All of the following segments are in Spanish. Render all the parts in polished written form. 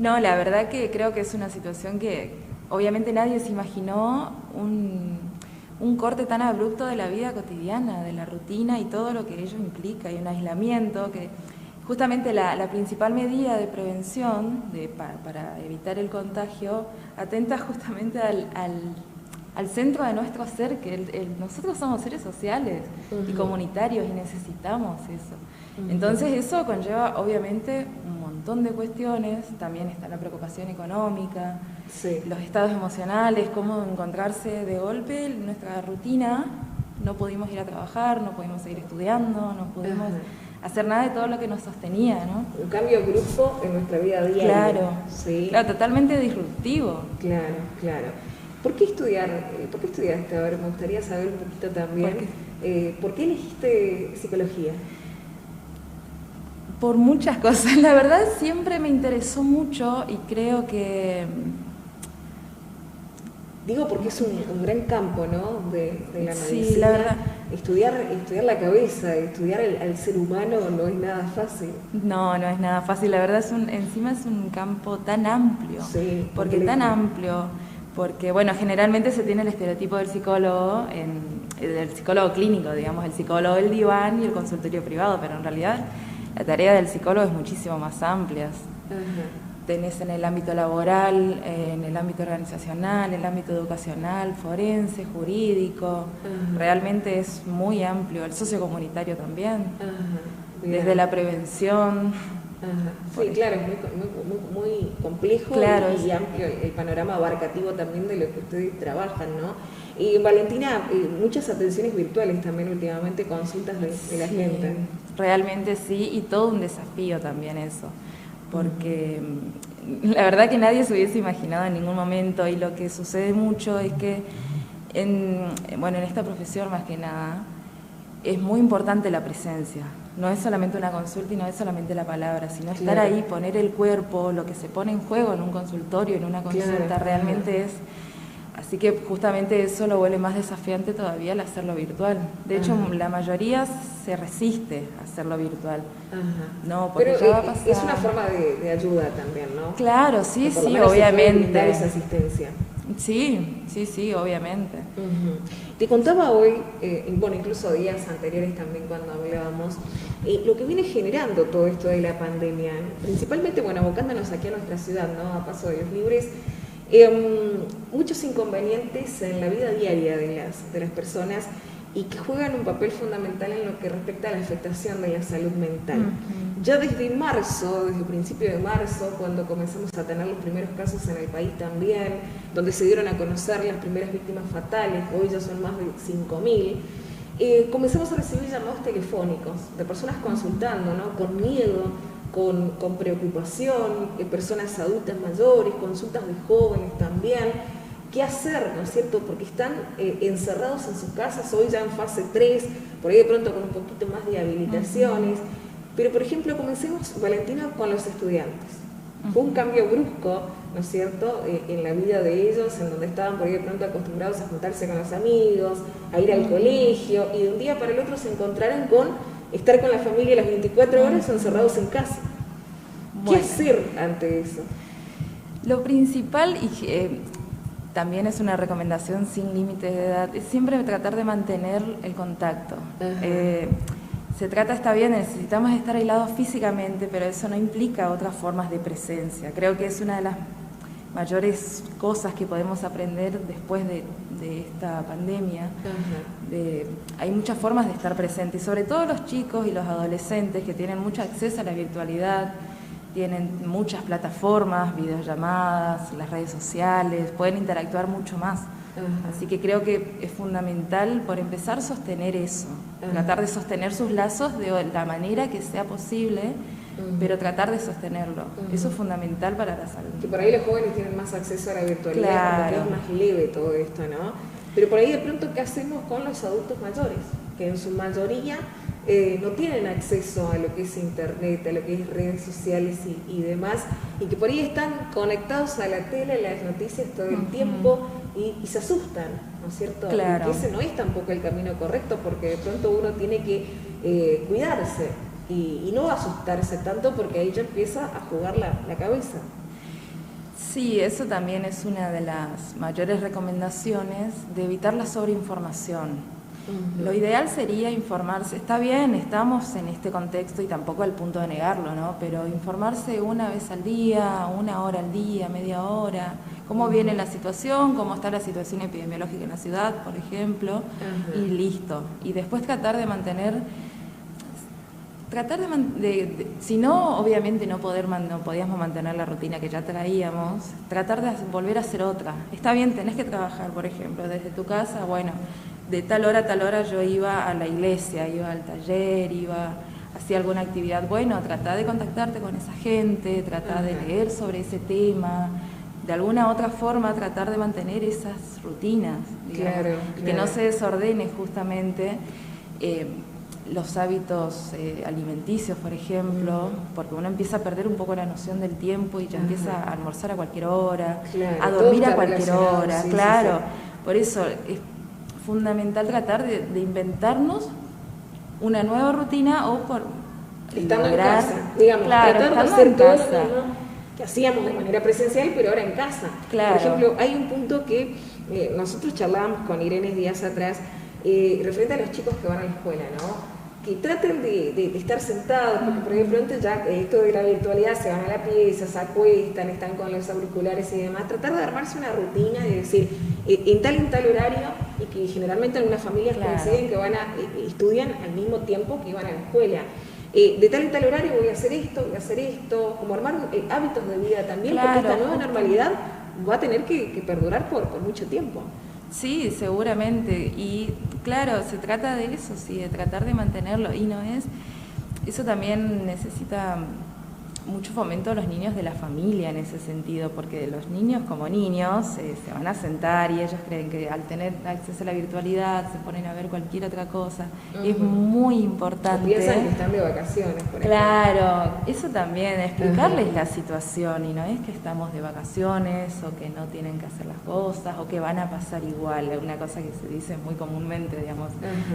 No, la verdad que creo que es una situación que obviamente nadie se imaginó un corte tan abrupto de la vida cotidiana, de la rutina y todo lo que ello implica, y un aislamiento que justamente la principal medida de prevención para evitar el contagio atenta justamente al centro de nuestro ser, que nosotros somos seres sociales y comunitarios y necesitamos eso. Entonces eso conlleva obviamente un montón de cuestiones, también está la preocupación económica, los estados emocionales, cómo encontrarse de golpe en nuestra rutina. No pudimos ir a trabajar, no pudimos seguir estudiando, no pudimos hacer nada de todo lo que nos sostenía, ¿no? Un cambio brusco en nuestra vida diaria. Claro, ¿sí? Claro, totalmente disruptivo. Claro, claro. ¿Por qué estudiaste? A ver, me gustaría saber un poquito también. ¿Por qué elegiste psicología? Por muchas cosas. La verdad siempre me interesó mucho y creo que... Digo porque es un gran campo, ¿no? De la medicina. Sí, la verdad. Estudiar la cabeza, estudiar al ser humano no es nada fácil. No es nada fácil. La verdad encima es un campo tan amplio. Sí. Porque tan amplio. Porque, bueno, generalmente se tiene el estereotipo del psicólogo, del psicólogo clínico, digamos, el psicólogo del diván y el consultorio privado, pero en realidad la tarea del psicólogo es muchísimo más amplia. Tenés en el ámbito laboral, en el ámbito organizacional, en el ámbito educacional, forense, jurídico. Realmente es muy amplio. El sociocomunitario también, desde la prevención. Sí, claro, es muy complejo y amplio el panorama abarcativo también de lo que ustedes trabajan, ¿no? Y Valentina, muchas atenciones virtuales también últimamente, consultas de la gente. Realmente sí, y todo un desafío también eso, porque la verdad que nadie se hubiese imaginado en ningún momento, y lo que sucede mucho es que en esta profesión más que nada es muy importante la presencia. No es solamente una consulta y no es solamente la palabra, sino estar ahí, poner el cuerpo, lo que se pone en juego en un consultorio, en una consulta, realmente es... Así que justamente eso lo vuelve más desafiante todavía al hacerlo virtual. De hecho, la mayoría se resiste a hacerlo virtual. No, porque pero ya va a pasar. Es una forma de ayuda también, ¿no? Claro, sí, obviamente. Dar esa asistencia. Sí, obviamente. Te contaba hoy, incluso días anteriores también cuando hablábamos, lo que viene generando todo esto de la pandemia, principalmente, abocándonos aquí a nuestra ciudad, ¿no? A Paso de los Libres, muchos inconvenientes en la vida diaria de las personas y que juegan un papel fundamental en lo que respecta a la afectación de la salud mental. Ya desde principio de marzo, cuando comenzamos a tener los primeros casos en el país también, donde se dieron a conocer las primeras víctimas fatales, hoy ya son más de 5.000, comenzamos a recibir llamados telefónicos de personas consultando, ¿no? Con miedo, con preocupación, personas adultas mayores, consultas de jóvenes también. ¿Qué hacer, no es cierto? Porque están encerrados en sus casas, hoy ya en fase 3, por ahí de pronto con un poquito más de habilitaciones. Pero, por ejemplo, comencemos, Valentina, con los estudiantes. Fue un cambio brusco, ¿no es cierto?, en la vida de ellos, en donde estaban por ahí de pronto acostumbrados a juntarse con los amigos, a ir al colegio, y de un día para el otro se encontraron con estar con la familia las 24 horas encerrados en casa. ¿Qué hacer ante eso? Lo principal, y también es una recomendación sin límites de edad, es siempre tratar de mantener el contacto. Se trata, está bien, necesitamos estar aislados físicamente, pero eso no implica otras formas de presencia. Creo que es una de las mayores cosas que podemos aprender después de esta pandemia. Hay muchas formas de estar presentes, y sobre todo los chicos y los adolescentes que tienen mucho acceso a la virtualidad, tienen muchas plataformas, videollamadas, las redes sociales, pueden interactuar mucho más. Así que creo que es fundamental, por empezar, sostener eso, tratar de sostener sus lazos de la manera que sea posible, pero tratar de sostenerlo. Eso es fundamental para la salud. Que por ahí los jóvenes tienen más acceso a la virtualidad, porque es más leve todo esto, ¿no? Pero por ahí de pronto, ¿qué hacemos con los adultos mayores? Que en su mayoría no tienen acceso a lo que es internet, a lo que es redes sociales y demás, y que por ahí están conectados a la tele, a las noticias todo el tiempo, y se asustan, ¿no es cierto? Claro. Y ese no es tampoco el camino correcto, porque de pronto uno tiene que cuidarse y no asustarse tanto, porque ahí ya empieza a jugar la cabeza. Sí, eso también es una de las mayores recomendaciones, de evitar la sobreinformación. Lo ideal sería informarse, está bien, estamos en este contexto y tampoco al punto de negarlo, ¿no? Pero informarse una vez al día, 1 hora al día, media hora, cómo viene la situación, cómo está la situación epidemiológica en la ciudad, por ejemplo, y listo. Y después tratar de mantener, si no, obviamente no podíamos mantener la rutina que ya traíamos, tratar de volver a hacer otra. Está bien, tenés que trabajar, por ejemplo, desde tu casa, bueno, de tal hora a tal hora yo iba a la iglesia, iba al taller, hacía alguna actividad. Bueno, tratá de contactarte con esa gente, tratá de leer sobre ese tema, de alguna otra forma tratar de mantener esas rutinas, digamos, claro. Que no se desordene justamente los hábitos alimenticios, por ejemplo, porque uno empieza a perder un poco la noción del tiempo y ya empieza a almorzar a cualquier hora, a dormir a cualquier hora, claro. Por eso es fundamental tratar de inventarnos una nueva rutina o por estando lograr, en casa, digamos, claro, tratar de hacer todo lo mismo que hacíamos de manera presencial, pero ahora en casa. Claro. Por ejemplo, hay un punto que nosotros charlábamos con Irene días atrás, referente a los chicos que van a la escuela, ¿no? Que traten de estar sentados, porque por ejemplo antes ya esto de la virtualidad, se van a la pieza, se acuestan, están con los auriculares y demás, tratar de armarse una rutina y decir, en tal horario, y que generalmente algunas familias coinciden que estudian al mismo tiempo que iban a la escuela. De tal en tal horario voy a hacer esto, como armar hábitos de vida también, porque esta nueva normalidad va a tener que perdurar por mucho tiempo. Sí, seguramente. Y claro, se trata de eso, sí, de tratar de mantenerlo. Y eso también necesita mucho fomento a los niños de la familia en ese sentido, porque los niños como niños se van a sentar y ellos creen que al tener acceso a la virtualidad se ponen a ver cualquier otra cosa. Es muy importante. Piensan que están de vacaciones, por ejemplo. Claro, eso también, explicarles la situación, y no es que estamos de vacaciones o que no tienen que hacer las cosas o que van a pasar igual, una cosa que se dice muy comúnmente, digamos.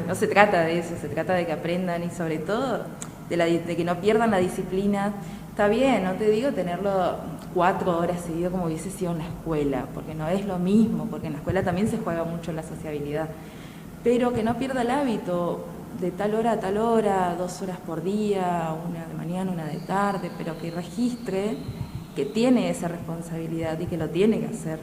No se trata de eso, se trata de que aprendan y sobre todo de que no pierdan la disciplina. Está bien, no te digo tenerlo 4 horas seguido como hubiese sido en la escuela, porque no es lo mismo, porque en la escuela también se juega mucho la sociabilidad, pero que no pierda el hábito de tal hora a tal hora, 2 horas por día, 1 de mañana, 1 de tarde, pero que registre que tiene esa responsabilidad y que lo tiene que hacer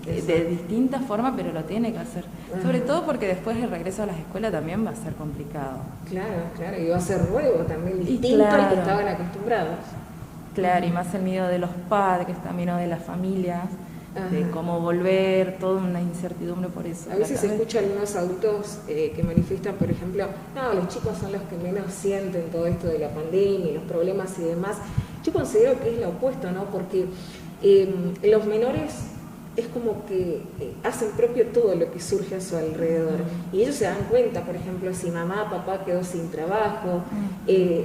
de distintas formas, pero lo tiene que hacer. Sobre todo porque después el regreso a las escuelas también va a ser complicado. Claro, y va a ser nuevo también, distinto al que estaban acostumbrados. Claro, y más el miedo de los padres, también o de las familias, de cómo volver, toda una incertidumbre por eso. A veces se escuchan algunos adultos que manifiestan, por ejemplo, no, los chicos son los que menos sienten todo esto de la pandemia y los problemas y demás. Yo considero que es lo opuesto, ¿no? Porque los menores es como que hacen propio todo lo que surge a su alrededor. Y ellos se dan cuenta, por ejemplo, si mamá, papá quedó sin trabajo,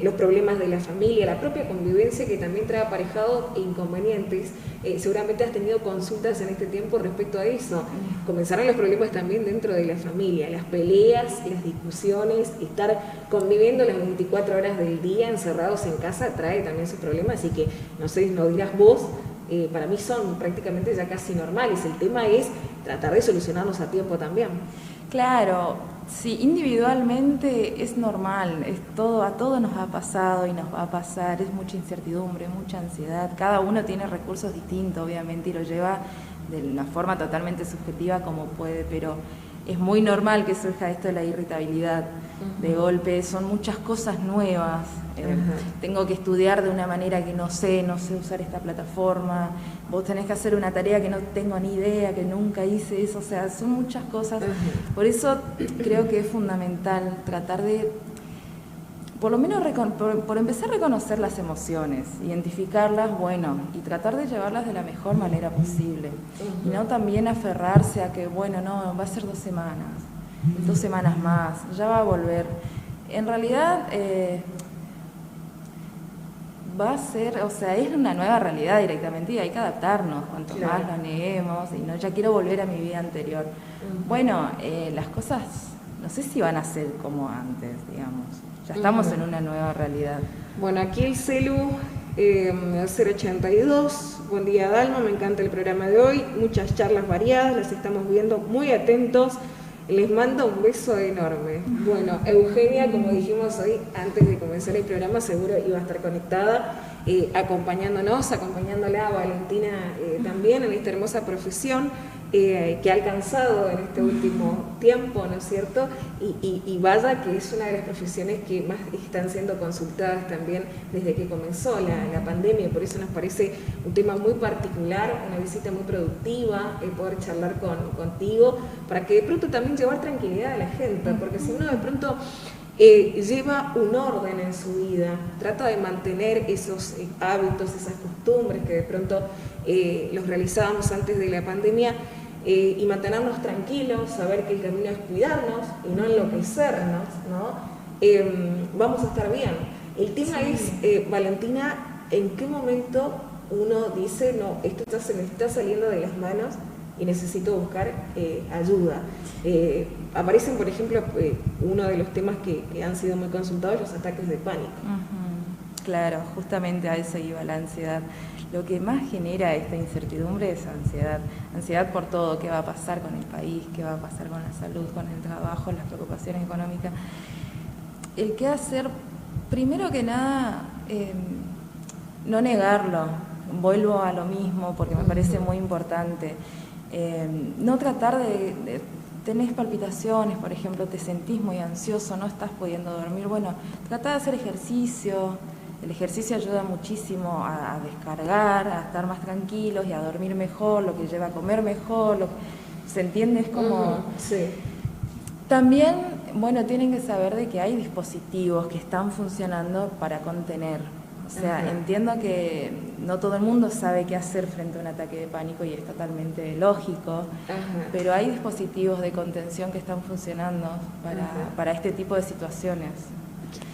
los problemas de la familia, la propia convivencia que también trae aparejado inconvenientes. Seguramente has tenido consultas en este tiempo respecto a eso. Comenzaron los problemas también dentro de la familia, las peleas, las discusiones, estar conviviendo las 24 horas del día encerrados en casa trae también sus problemas, así que no sé, no dirás vos, para mí son prácticamente ya casi normales. El tema es tratar de solucionarlos a tiempo también. Claro, sí, individualmente es normal, a todos nos ha pasado y nos va a pasar, es mucha incertidumbre, mucha ansiedad, cada uno tiene recursos distintos obviamente y lo lleva de una forma totalmente subjetiva como puede, pero es muy normal que surja esto de la irritabilidad. De golpe son muchas cosas nuevas, tengo que estudiar de una manera que no sé usar esta plataforma, vos tenés que hacer una tarea que no tengo ni idea, que nunca hice eso, o sea, son muchas cosas. Por eso creo que es fundamental tratar de, por lo menos por empezar a reconocer las emociones, identificarlas, bueno, y tratar de llevarlas de la mejor manera posible. Y no también aferrarse a que, bueno, no, va a ser 2 semanas, 2 semanas más, ya va a volver. En realidad va a ser, o sea, es una nueva realidad directamente y hay que adaptarnos, cuanto más lo neguemos, y no, ya quiero volver a mi vida anterior. Bueno, las cosas, no sé si van a ser como antes, digamos. Ya estamos en una nueva realidad. Bueno, aquí el celu 082. Buen día, Dalma, me encanta el programa de hoy, muchas charlas variadas, las estamos viendo muy atentos. Les mando un beso enorme. Bueno, Eugenia, como dijimos hoy, antes de comenzar el programa, seguro iba a estar conectada, acompañándola a Valentina también en esta hermosa profesión que ha alcanzado en este último tiempo, ¿no es cierto? Y vaya que es una de las profesiones que más están siendo consultadas también desde que comenzó la pandemia, por eso nos parece un tema muy particular, una visita muy productiva, poder charlar contigo, para que de pronto también llevar tranquilidad a la gente, porque si uno de pronto lleva un orden en su vida, trata de mantener esos hábitos, esas costumbres que de pronto los realizábamos antes de la pandemia, y mantenernos tranquilos, saber que el camino es cuidarnos y no enloquecernos, ¿no? Vamos a estar bien. El tema es, Valentina, ¿en qué momento uno dice, no, esto se me está saliendo de las manos y necesito buscar ayuda? Aparecen, por ejemplo, uno de los temas que han sido muy consultados, los ataques de pánico. Claro, justamente a eso iba la ansiedad. Lo que más genera esta incertidumbre es ansiedad. Ansiedad por todo, qué va a pasar con el país, qué va a pasar con la salud, con el trabajo, las preocupaciones económicas. El qué hacer, primero que nada, no negarlo. Vuelvo a lo mismo porque me parece muy importante. No tratar de tenés palpitaciones, por ejemplo, te sentís muy ansioso, no estás pudiendo dormir. Bueno, trata de hacer ejercicio. El ejercicio ayuda muchísimo a descargar, a estar más tranquilos y a dormir mejor, lo que lleva a comer mejor, ¿se entiende? Es como... Sí. También, bueno, tienen que saber de que hay dispositivos que están funcionando para contener. O sea, entiendo que no todo el mundo sabe qué hacer frente a un ataque de pánico y es totalmente lógico, pero hay dispositivos de contención que están funcionando para este tipo de situaciones.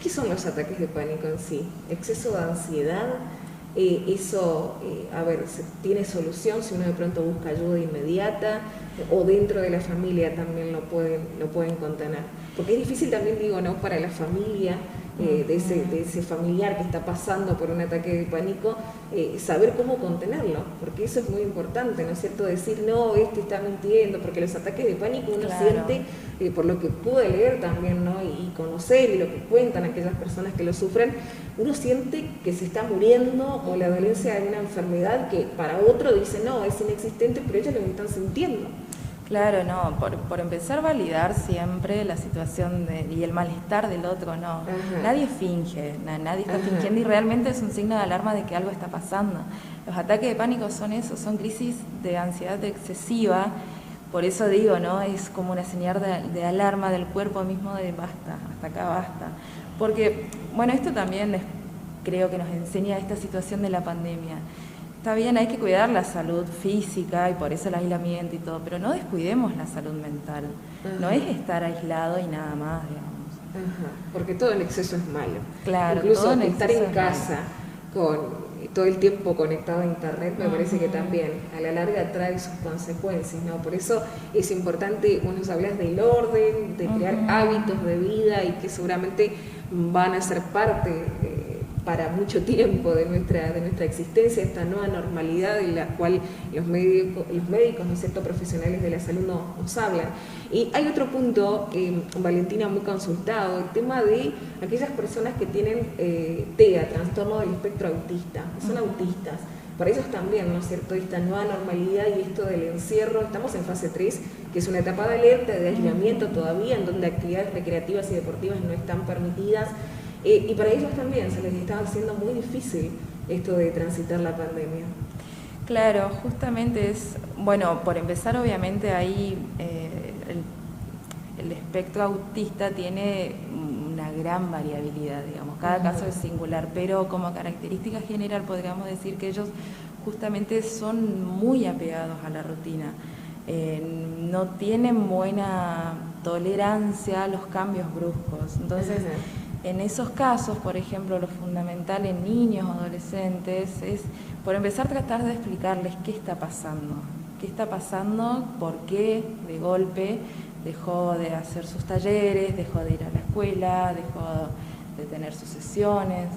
¿Qué son los ataques de pánico en sí? ¿Exceso de ansiedad? Eso, ¿tiene solución si uno de pronto busca ayuda inmediata? ¿O dentro de la familia también lo pueden contener? Porque es difícil también, digo, ¿no?, para la familia, de ese familiar que está pasando por un ataque de pánico, saber cómo contenerlo, porque eso es muy importante, ¿no es cierto? Decir, no, este está mintiendo, porque los ataques de pánico uno siente, por lo que pude leer también, ¿no?, y conocer, y lo que cuentan aquellas personas que lo sufren, uno siente que se está muriendo o la dolencia de una enfermedad que para otro dice, no, es inexistente, pero ellos lo están sintiendo. Claro, no, por empezar a validar siempre la situación y el malestar del otro, no. Nadie finge, nadie está fingiendo y realmente es un signo de alarma de que algo está pasando. Los ataques de pánico son eso, son crisis de ansiedad excesiva, por eso digo, ¿no? Es como una señal de alarma del cuerpo mismo de basta, hasta acá basta. Porque, bueno, esto también creo que nos enseña esta situación de la pandemia. Está bien, hay que cuidar la salud física y por eso el aislamiento y todo, pero no descuidemos la salud mental. No es estar aislado y nada más, digamos. Porque todo en exceso es malo. Claro, incluso estar en casa con todo el tiempo conectado a internet me parece que también a la larga trae sus consecuencias, ¿no? Por eso es importante, vos nos hablas del orden, de crear hábitos de vida y que seguramente van a ser parte para mucho tiempo de nuestra existencia, esta nueva normalidad en la cual los médicos, ¿no es cierto?, profesionales de la salud nos hablan. Y hay otro punto, Valentina, muy consultado, el tema de aquellas personas que tienen TEA, trastorno del espectro autista, que son autistas. Para ellos también, ¿no es cierto?, esta nueva normalidad y esto del encierro, estamos en fase 3, que es una etapa de alerta, de aislamiento todavía, en donde actividades recreativas y deportivas no están permitidas. Y para ellos también se les está haciendo muy difícil esto de transitar la pandemia. Claro, justamente es, bueno, por empezar obviamente ahí el espectro autista tiene una gran variabilidad, digamos, cada caso es singular, pero como característica general podríamos decir que ellos justamente son muy apegados a la rutina, no tienen buena tolerancia a los cambios bruscos, entonces... En esos casos, por ejemplo, lo fundamental en niños o adolescentes es, por empezar, tratar de explicarles qué está pasando, por qué de golpe dejó de hacer sus talleres, dejó de ir a la escuela, dejó de tener sus sesiones.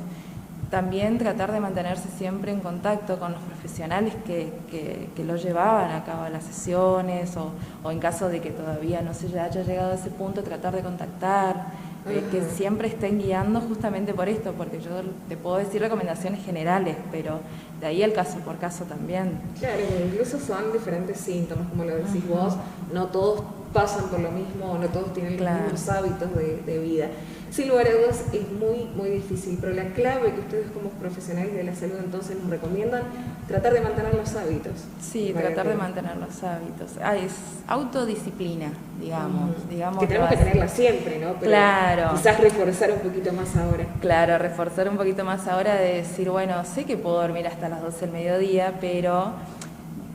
también tratar de mantenerse siempre en contacto con los profesionales que lo llevaban a cabo las sesiones, o en caso de que todavía no se haya llegado a ese punto, tratar de contactar, que siempre estén guiando justamente por esto, porque yo te puedo decir recomendaciones generales, pero de ahí el caso por caso también. Claro, incluso son diferentes síntomas, como lo decís vos, no todos pasan por lo mismo, no todos tienen los mismos hábitos de vida. Sin lugar a dudas es muy, muy difícil, pero la clave que ustedes como profesionales de la salud entonces nos recomiendan, tratar de mantener los hábitos. Sí, tratar de mantener los hábitos. Es autodisciplina, digamos. Que tenemos que tenerla siempre, ¿no? Pero claro. Quizás reforzar un poquito más ahora. Claro, reforzar un poquito más ahora de decir, bueno, sé que puedo dormir hasta las 12 del mediodía, pero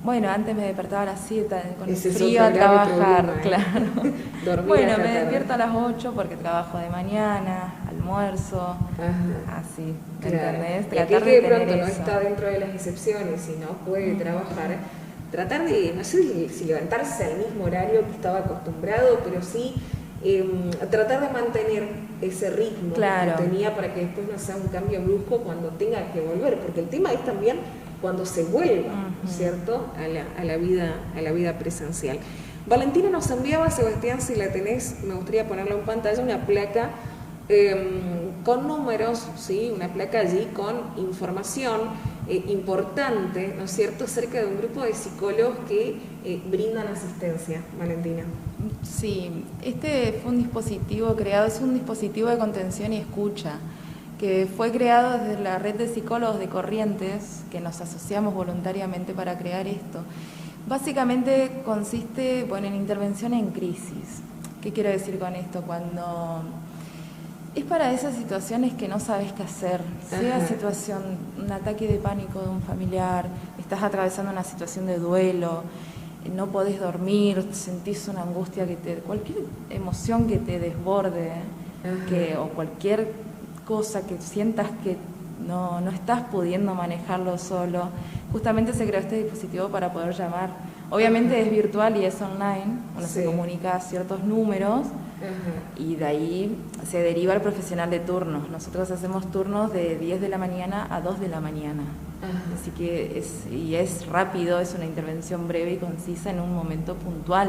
bueno, antes me despertaba a las 7 con el frío a trabajar, claro. Bueno, me despierto a las 8 porque trabajo de mañana, almuerzo, así, ¿entendés? Tratar de pronto no está dentro de las excepciones y no puede trabajar, tratar de, no sé si levantarse al mismo horario que estaba acostumbrado, pero sí tratar de mantener ese ritmo que tenía para que después no sea un cambio brusco cuando tenga que volver, porque el tema es también cuando se vuelva, ¿cierto?, a la vida presencial. Valentina nos enviaba, Sebastián, si la tenés, me gustaría ponerla en pantalla, una placa con números, ¿sí?, una placa allí con información importante, ¿no es cierto?, acerca de un grupo de psicólogos que brindan asistencia. Valentina. Sí, este fue un dispositivo creado, es un dispositivo de contención y escucha, que fue creado desde la red de psicólogos de Corrientes, que nos asociamos voluntariamente para crear esto. Básicamente consiste, en intervención en crisis. ¿Qué quiero decir con esto? Cuando es para esas situaciones que no sabes qué hacer, sea situación, un ataque de pánico de un familiar, estás atravesando una situación de duelo, no podés dormir, sentís una angustia, cualquier emoción que te desborde, o cualquier cosa que sientas que no estás pudiendo manejarlo solo, justamente se creó este dispositivo para poder llamar. Obviamente es virtual y es online, uno se comunica a ciertos números y de ahí se deriva el profesional de turnos. Nosotros hacemos turnos de 10 de la mañana a 2 de la mañana. Así que es rápido, es una intervención breve y concisa en un momento puntual.